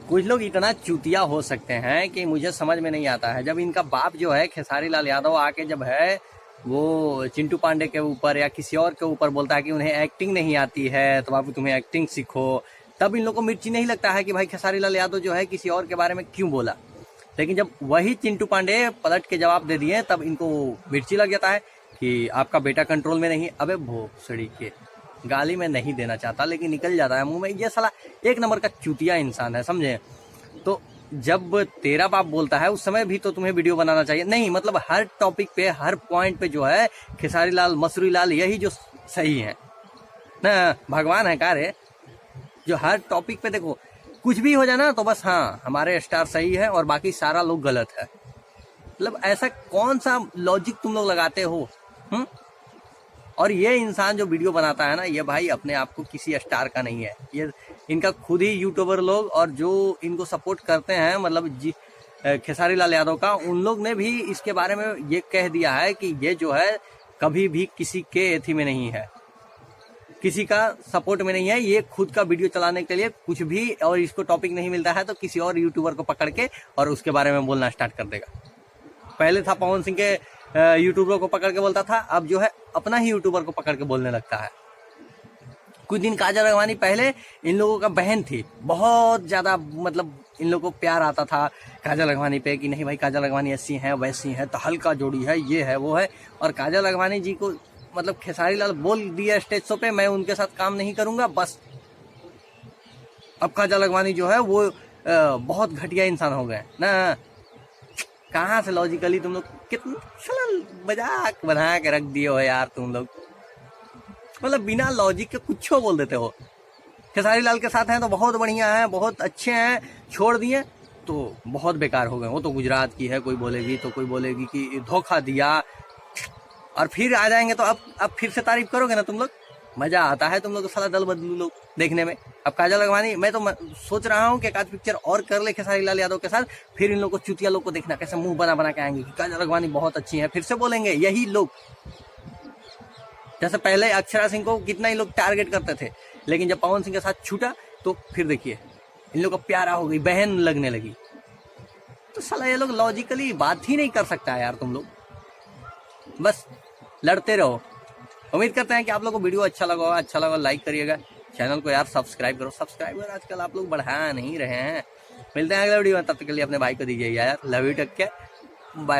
कुछ लोग इतना चूतिया हो सकते हैं कि मुझे समझ में नहीं आता है। जब इनका बाप जो है खेसारी लाल यादव आके जब है वो चिंटू पांडे के ऊपर या किसी और के ऊपर बोलता है कि उन्हें एक्टिंग नहीं आती है तो बाबू तुम्हें एक्टिंग सीखो, तब इन लोगों को मिर्ची नहीं लगता है कि भाई खेसारी लाल यादव जो है किसी और के बारे में क्यों बोला। लेकिन जब वही चिंटू पांडे पलट के जवाब दे दिए तब इनको मिर्ची लग जाता है कि आपका बेटा कंट्रोल में नहीं। अबे भोसड़ी के, गाली में नहीं देना चाहता लेकिन निकल जाता है मुंह में। ये साला एक नंबर का चूतिया इंसान है, समझे। तो जब तेरा बाप बोलता है उस समय भी तो तुम्हें वीडियो बनाना चाहिए। नहीं मतलब हर टॉपिक पे हर पॉइंट पे जो है खेसारी लाल मसूरी लाल यही जो सही है ना, भगवान है का रे, जो हर टॉपिक पे देखो कुछ भी हो जाए ना तो बस हाँ हमारे स्टार सही है और बाकी सारा लोग गलत है। मतलब ऐसा कौन सा लॉजिक तुम लोग लगाते हो? और ये इंसान जो वीडियो बनाता है ना, ये भाई अपने आप को किसी स्टार का नहीं है। ये इनका खुद ही यूट्यूबर लोग और जो इनको सपोर्ट करते हैं मतलब खेसारी लाल यादव का, उन लोग ने भी इसके बारे में ये कह दिया है कि ये जो है कभी भी किसी के एथी में नहीं है, किसी का सपोर्ट में नहीं है। ये खुद का वीडियो चलाने के लिए कुछ भी, और इसको टॉपिक नहीं मिलता है तो किसी और यूट्यूबर को पकड़ के और उसके बारे में बोलना स्टार्ट कर देगा। पहले था पवन सिंह के यूट्यूबर को पकड़ के बोलता था, अब जो है अपना ही यूट्यूबर को पकड़ के बोलने लगता है। कुछ दिन काजल राघवानी पहले इन लोगों का बहन थी, बहुत ज्यादा मतलब इन लोगों को प्यार आता था काजल राघवानी पे कि नहीं भाई काजल राघवानी ऐसी हैं वैसी हैं, तो हल्का जोड़ी है, ये है वो है। और काजल राघवानी जी को मतलब खेसारी लाल बोल दिया स्टेज शो पे मैं उनके साथ काम नहीं करूंगा, बस अब काजल राघवानी जो है वो बहुत घटिया इंसान हो गए ना। कहाँ से लॉजिकली तुम लोग कितना मजाक बना के रख दिए हो यार तुम लोग, मतलब बिना लॉजिक के कुछ बोल देते हो। खेसारी लाल के साथ हैं तो बहुत बढ़िया है, बहुत अच्छे हैं, छोड़ दिए तो बहुत बेकार हो गए। वो तो गुजरात की है, कोई बोलेगी तो कोई बोलेगी कि धोखा दिया, और फिर आ जाएंगे तो अब फिर से तारीफ करोगे ना तुम लोग। मजा आता है तुम लोग साला दल बदलू लोग देखने में। अब काजल राघवानी मैं तो सोच रहा हूँ कि एक आध पिक्चर और कर ले खेसारी लाल यादव के साथ, फिर इन लोग को चुतिया लोग को देखना कैसे मुंह बना के आएंगे कि काजल राघवानी बहुत अच्छी है, फिर से बोलेंगे यही लोग। जैसे पहले अक्षरा सिंह को कितना ही लोग टारगेट करते थे, लेकिन जब पवन सिंह के साथ छूटा तो फिर देखिए इन लोग को प्यारा हो गई, बहन लगने लगी। तो साला ये लोग लॉजिकली बात ही नहीं कर सकता है यार तुम लोग, बस लड़ते रहो। उम्मीद करते हैं कि आप लोग को वीडियो अच्छा लगा लाइक करिएगा, चैनल को यार सब्सक्राइब करो। सब्सक्राइबर आजकल आप लोग बढ़ा नहीं रहे हैं। मिलते हैं अगले वीडियो में, तब तक के लिए अपने भाई को दीजिए यार love you, take care, bye.